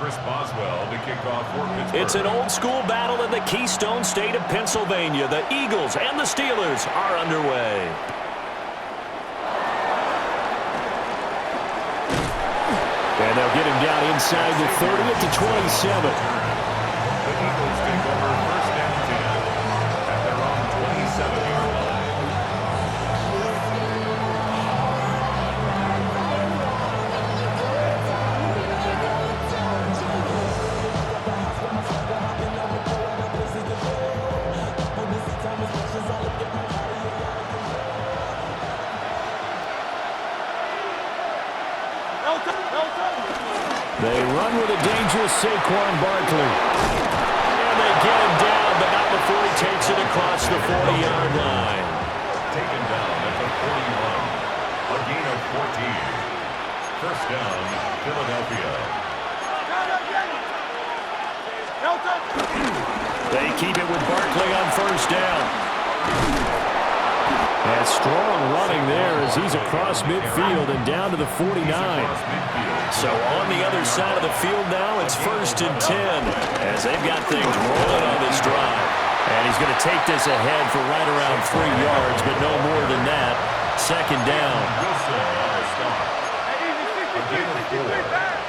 Chris Boswell to kick off for Pittsburgh. It's an old-school battle in the Keystone State of Pennsylvania. The Eagles and the Steelers are underway. And they'll get him down inside the 30 at the 27. The Eagles take over first and 10 at their own 27-yard line. They run with a dangerous Saquon Barkley. And they get him down, but not before he takes it across the 40-yard line. Taken down at the 41. A gain of 14. First down, Philadelphia. They keep it with Barkley on first down. And strong running there as he's across midfield and down to the 49. So on the other side of the field now, it's first and 10 as they've got things rolling on this drive. And he's going to take this ahead for right around 3 yards, but no more than that. Second down.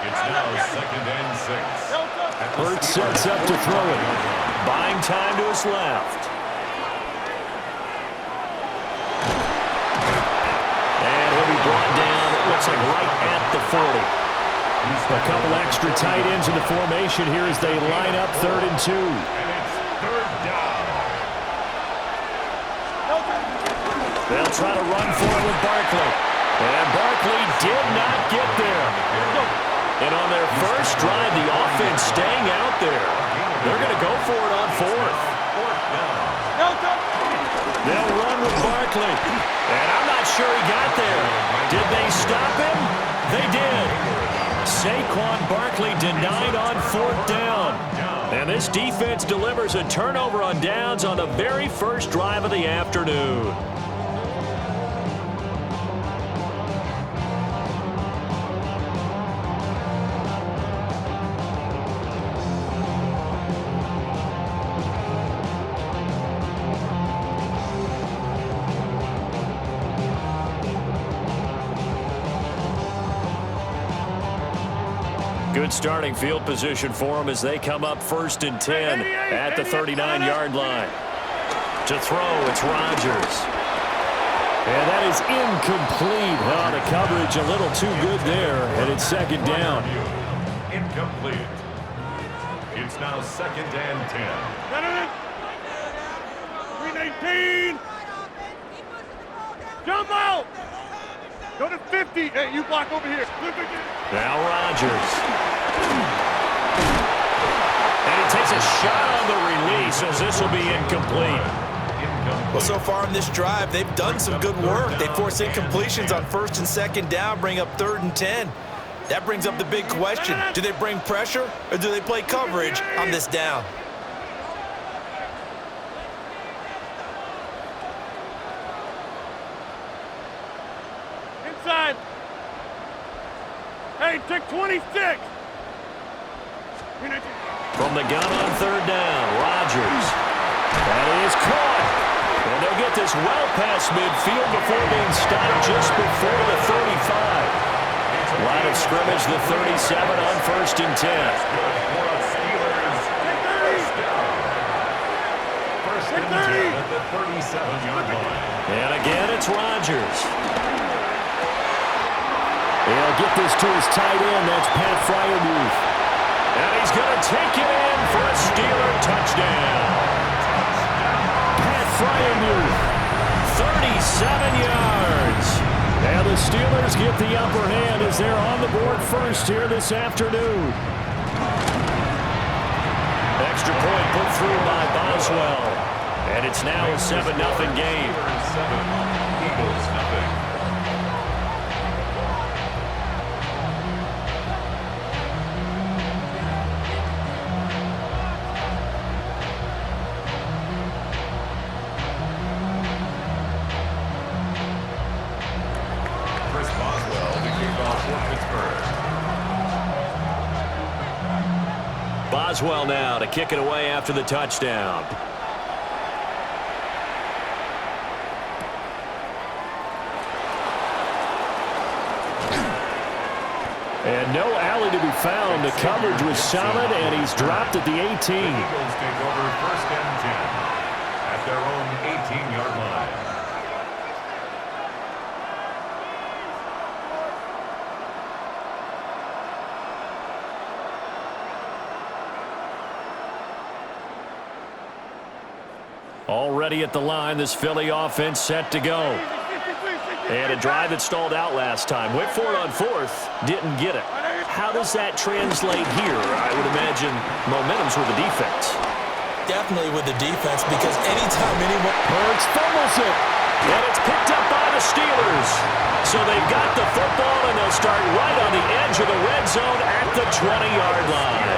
It's now second and 6. Hurts sets up to throw it. Buying time to his left. And he'll be brought down, it looks like right at the 40. A couple extra tight ends in the formation here as they line up 3rd and 2. And it's third down. They'll try to run for it with Barkley. And Barkley did not get there. And on their first drive, the offense staying out there. They're going to go for it on 4th. They'll run with Barkley. And I'm not sure he got there. Did they stop him? They did. Saquon Barkley denied on 4th down. And this defense delivers a turnover on downs on the very first drive of the afternoon. Good starting field position for them as they come up first and 10 at the 39-yard line. To throw, it's Rodgers. And that is incomplete. Oh, the coverage a little too good there, and it's second down. Incomplete. It's now second and 10. 319. Jump out. Go to 50. Hey, you block over here. Now Rodgers. And he takes a shot on the release as this will be incomplete. Well, so far in this drive, they've done some good work. They force incompletions on 1st and 2nd down, bring up 3rd and 10. That brings up the big question. Do they bring pressure or do they play coverage on this down? Inside. Hey, take 26. From the gun on 3rd down, Rodgers. That is caught. And they'll get this well past midfield before being stopped just before the 35. Line of scrimmage, the 37 on 1st and 10. First and 10 at the 37-yard line. And again, it's Rodgers. He'll get this to his tight end. That's Pat Freiermuth. And he's going to take it in for a Steeler touchdown. Pat Freiermuth, 37 yards. And the Steelers get the upper hand as they're on the board first here this afternoon. Extra point put through by Boswell. And it's now a 7-0 game. 7, Eagles nothing. Chris Boswell to kick off for Pittsburgh. Boswell now to kick it away after the touchdown. And no alley to be found. The coverage was solid, and he's dropped at the 18. The Eagles take over 1st and 10 at their own 18-yard line. Already at the line, this Philly offense set to go. And a drive that stalled out last time. Went for it on 4th, didn't get it. How does that translate here? I would imagine momentum's with the defense. Definitely with the defense, because anytime anyone... Hurts fumbles it. And it's picked up by the Steelers. So they've got the football, and they'll start right on the edge of the red zone at the 20-yard line.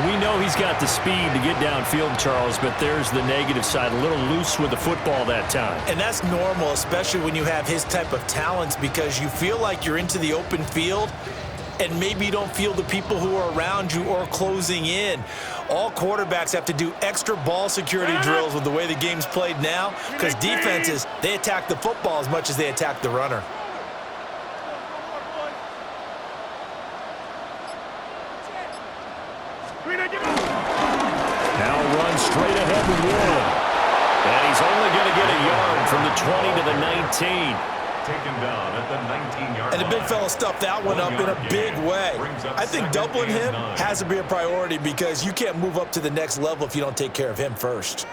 We know he's got the speed to get downfield, Charles, but there's the negative side. A little loose with the football that time. And that's normal, especially when you have his type of talents, because you feel like you're into the open field and maybe you don't feel the people who are around you or closing in. All quarterbacks have to do extra ball security drills with the way the game's played now, because defenses, they attack the football as much as they attack the runner. Now run straight ahead with Warren. And he's only going to get a yard from the 20 to the 19. Taken down at the 19-yard line. And the big fella stuffed that one up in a big way. I think doubling him has to be a priority, because you can't move up to the next level if you don't take care of him first.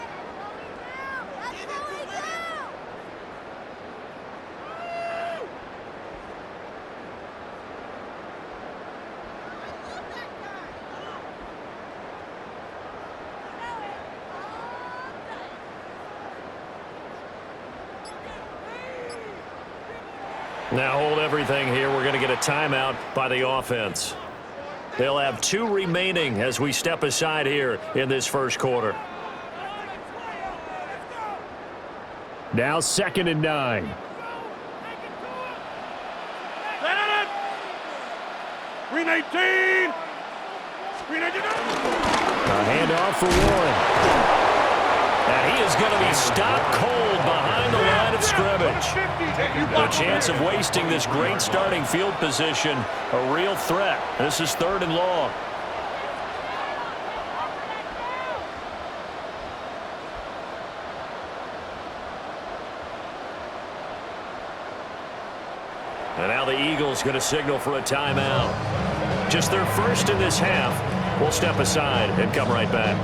Now hold everything here. We're going to get a timeout by the offense. They'll have 2 remaining as we step aside here in this first quarter. Now 2nd and 9. Green 18. Green 18. A handoff for Warren. And he is going to be stopped cold behind the line of scrimmage. The chance of wasting this great starting field position, a real threat. This is 3rd and long. And now the Eagles going to signal for a timeout. Just their first in this half. We'll step aside and come right back.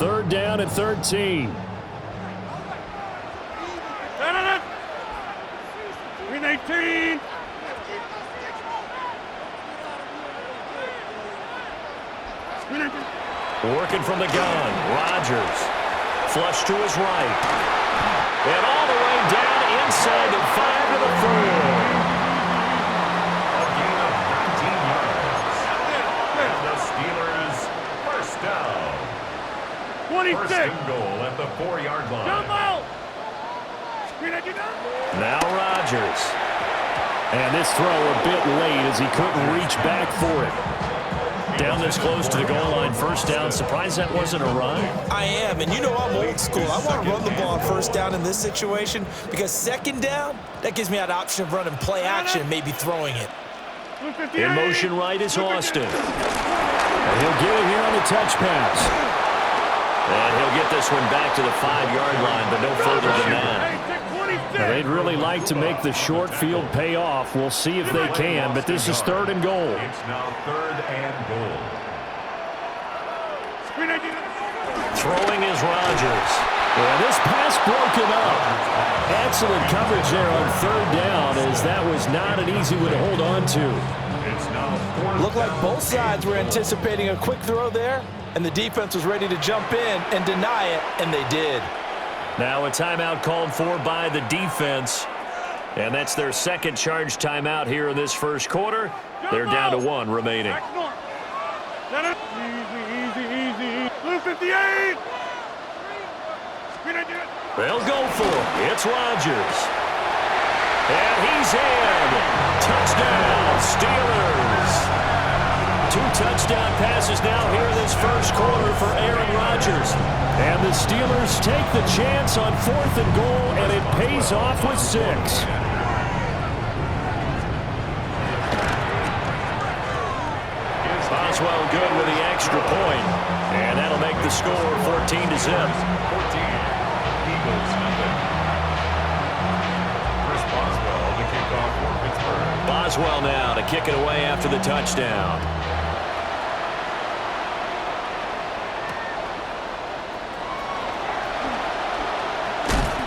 3rd down and 13. Green 18. Working from the gun, Rodgers. Flush to his right. And all the way down inside the 5 to the 4. A gain of 19 yards. And the Steelers first down. 26. 1st and goal at the 4-yard line. Jump out. Now Rodgers. And this throw a bit late as he couldn't reach back for it. Down this close to the goal line, 1st down. Surprised that wasn't a run? I am, and you know I'm old school. I want to run the ball on 1st down in this situation, because 2nd down, that gives me that option of running play action and maybe throwing it. In motion right is Austin. And he'll get it here on the touch pass. And he'll get this one back to the 5-yard line, but no further than that. Now, they'd really like to make the short field pay off. We'll see if they can, but this is 3rd and goal. It's now 3rd and goal. Throwing is Rodgers. Yeah, this pass broken up. Excellent coverage there on 3rd down, as that was not an easy one to hold on to. It's now 4th. Looked like both sides were anticipating a quick throw there, and the defense was ready to jump in and deny it, and they did. Now a timeout called for by the defense. And that's their 2nd charge timeout here in this first quarter. They're down to 1 remaining. Easy. Blue 58. They'll go for it. It's Rodgers. And he's in. Touchdown, Steelers. 2 touchdown passes now here in this first quarter for Aaron Rodgers. And the Steelers take the chance on 4th and goal, and it pays off with 6. Boswell good with the extra point. And that'll make the score 14-0. 14. Eagles nothing. First Boswell to kick off for Pittsburgh. Boswell now to kick it away after the touchdown.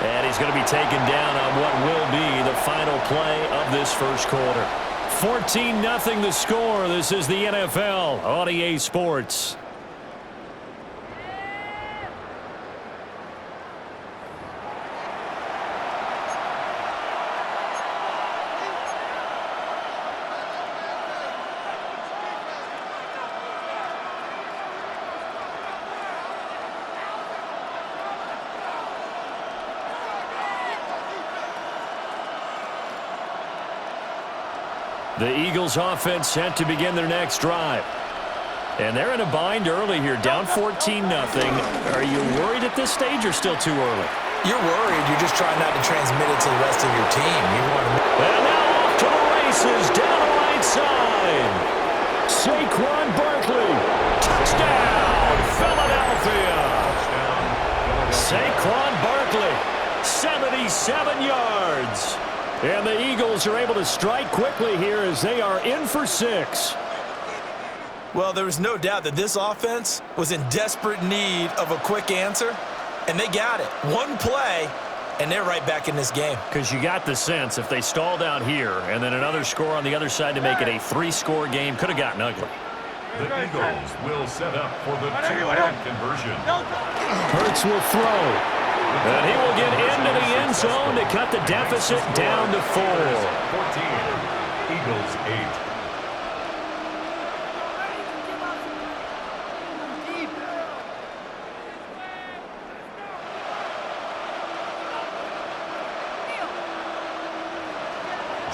And he's going to be taken down on what will be the final play of this first quarter. 14-0 the score. This is the NFL on EA Sports. The Eagles offense set to begin their next drive. And they're in a bind early here, down 14-0. Are you worried at this stage or still too early? You're worried. You're just trying not to transmit it to the rest of your team. You want to... And now off to the races, down the right side. Saquon Barkley. Touchdown, Philadelphia. Saquon Barkley, 77 yards. And the Eagles are able to strike quickly here as they are in for 6. Well, there was no doubt that this offense was in desperate need of a quick answer, and they got it. One play, and they're right back in this game. Because you got the sense if they stalled out here and then another score on the other side to make it a 3-score game, could have gotten ugly. The Eagles will set up for the 2-point conversion. Hurts will throw. And he will get into the end zone to cut the deficit down to 4. 14. Eagles 8.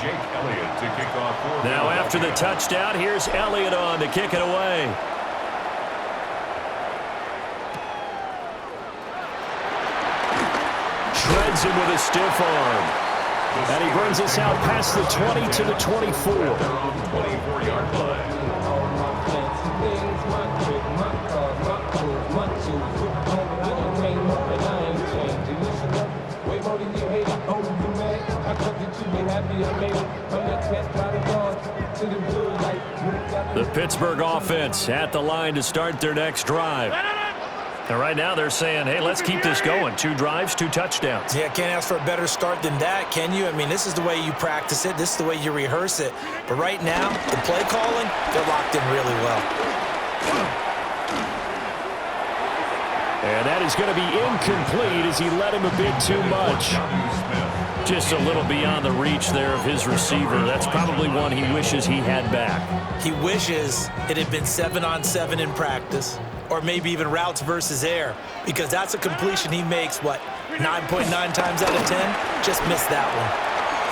Jake Elliott to kick off for now after the touchdown, here's Elliott on to kick it away. Shreds him with a stiff arm. And he brings us out past the 20 to the 24. 24-yard line. The Pittsburgh offense at the line to start their next drive. And right now they're saying, hey, let's keep this going. 2 drives, 2 touchdowns. Yeah, can't ask for a better start than that, can you? I mean, this is the way you practice it. This is the way you rehearse it. But right now, the play calling, they're locked in really well. And that is going to be incomplete as he led him a bit too much. Just a little beyond the reach there of his receiver. That's probably one he wishes he had back. He wishes it had been 7-on-7 in practice, or maybe even routes versus air, because that's a completion he makes, 9.9 times out of 10? Just missed that one.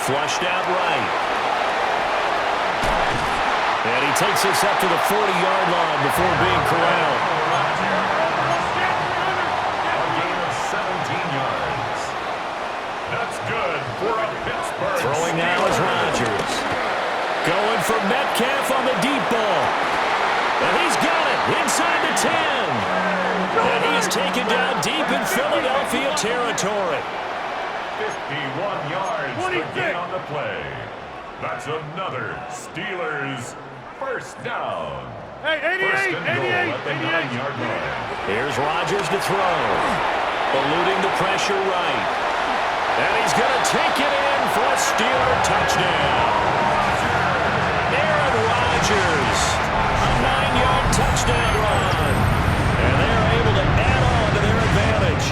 Flushed out right. And he takes us up to the 40-yard line before being corralled. Throwing now is Rodgers. Going for Metcalf on the deep ball. And he's got it inside the 10. And he is taken down deep in Philadelphia territory. 51 yards to gain on the play. That's another Steelers first down. Hey, 88, First and goal 88, at the 88. 9-yard line. Here's Rodgers to throw. Eluding the pressure right. And he's going to take it in for a Steeler touchdown. Aaron Rodgers, a 9-yard touchdown run. And they're able to add on to their advantage.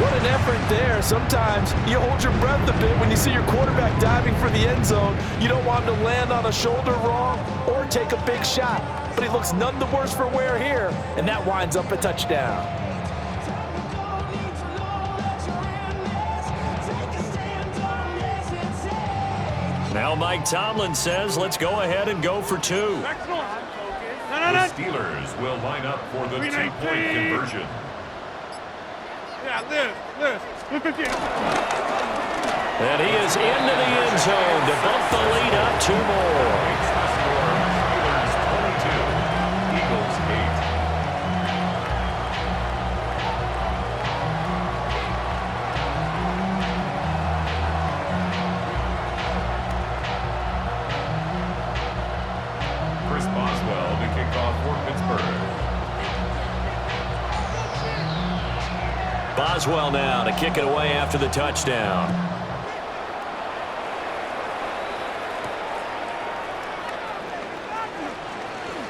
What an effort there. Sometimes you hold your breath a bit when you see your quarterback diving for the end zone. You don't want him to land on a shoulder wrong or take a big shot. But he looks none the worse for wear here, and that winds up a touchdown. Now Mike Tomlin says, let's go ahead and go for 2. The Steelers will line up for the 2-point conversion. Yeah, Liz, 15. And he is into the end zone to bump the lead up 2 more. Steelers 22, Eagles 8. Chris Boswell to kick off for Pittsburgh. Boswell now to kick it away after the touchdown.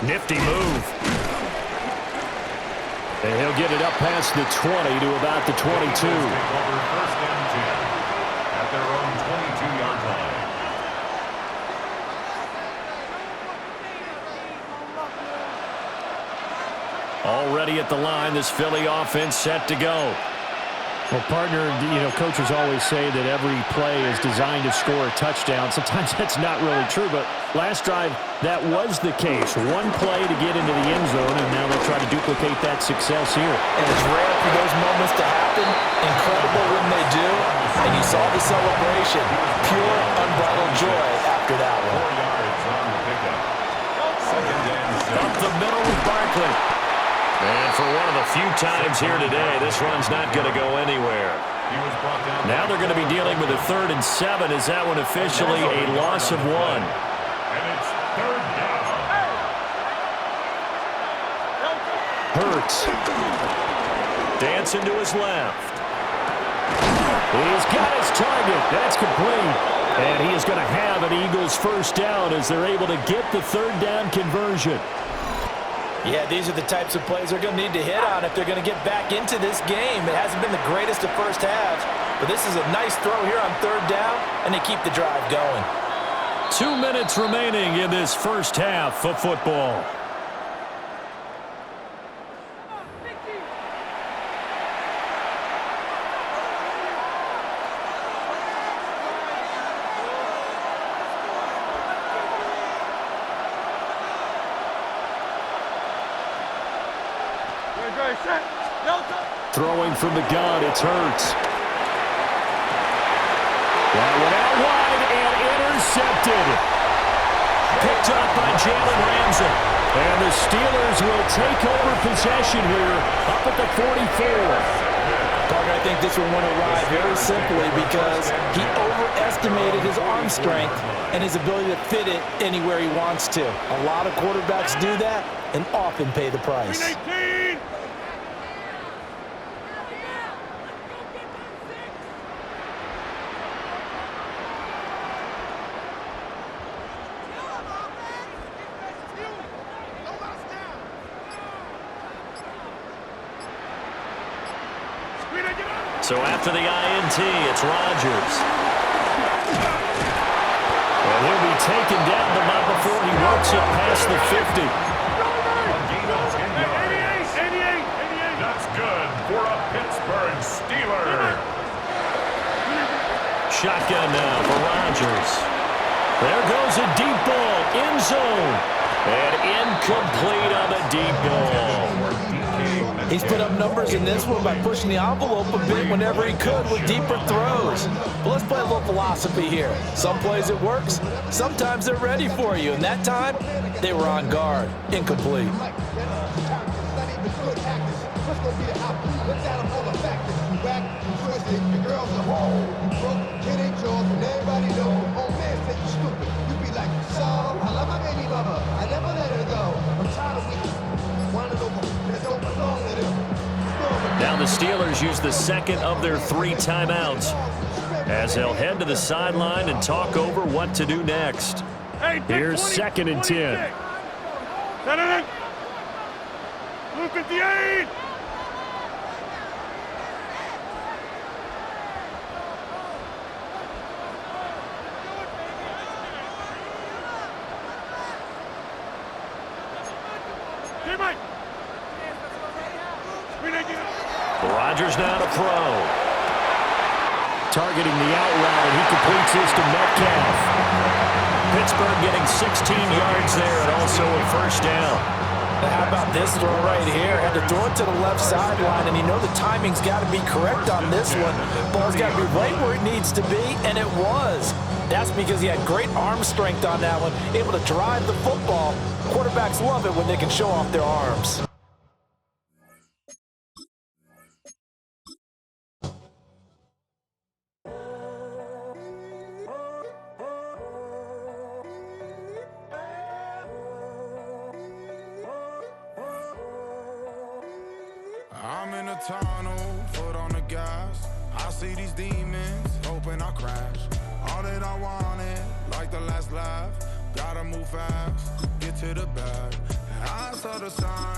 Nifty move. And he'll get it up past the 20 to about the 22. Take over first and 10 at their own 22-yard line. Already at the line, this Philly offense set to go. Well, partner, coaches always say that every play is designed to score a touchdown. Sometimes that's not really true, but last drive, that was the case. One play to get into the end zone, and now they'll try to duplicate that success here. And it's rare for those moments to happen. Incredible when they do. And you saw the celebration. Pure, unbridled joy after that one. 4 yards on the pickup. Second and 6. Up the middle with Barkley. And for one of the few times here today, this run's not going to go anywhere. He was brought down. Now they're going to be dealing with a 3rd and 7. Is that one officially a loss of 1? And it's 3rd down. Hurts. Dancing to his left. He's got his target. That's complete. And he is going to have an Eagles first down as they're able to get the 3rd down conversion. Yeah, these are the types of plays they're going to need to hit on if they're going to get back into this game. It hasn't been the greatest of first halves, but this is a nice throw here on 3rd down, and they keep the drive going. 2 minutes remaining in this first half of football. Throwing from the gun, it's Hurts. That one out wide and intercepted. Picked up by Jalen Ramsey. And the Steelers will take over possession here up at the 44. Parker, I think this one went awry very simply because he overestimated his arm strength and his ability to fit it anywhere he wants to. A lot of quarterbacks do that and often pay the price. 18. So after the INT, it's Rodgers. And he'll be taken down the mile before he works it past the 50. A gain of 10 yards. 88. That's good for a Pittsburgh Steeler. Shotgun now for Rodgers. There goes a deep ball, end zone. And incomplete on the deep ball. He's put up numbers in this one by pushing the envelope a bit whenever he could with deeper throws. But let's play a little philosophy here. Some plays it works, sometimes they're ready for you. And that time, they were on guard. Incomplete. Now the Steelers use the second of their 3 timeouts as they'll head to the sideline and talk over what to do next. Here's 2nd and 10. Blue 58. Rodgers now to throw. targeting the out route, and he completes this to Metcalf. Pittsburgh getting 16 yards there and also a first down. How about this throw right here? Had to throw it to the left sideline, and you know the timing's got to be correct on this one. Ball's got to be right where it needs to be, and it was. That's because he had great arm strength on that one, able to drive the football. Quarterbacks love it when they can show off their arms. I'm in a tunnel, foot on the gas. I see these demons, hoping I crash. All that I wanted, like the last laugh. Gotta move fast, get to the bag. I saw the sign.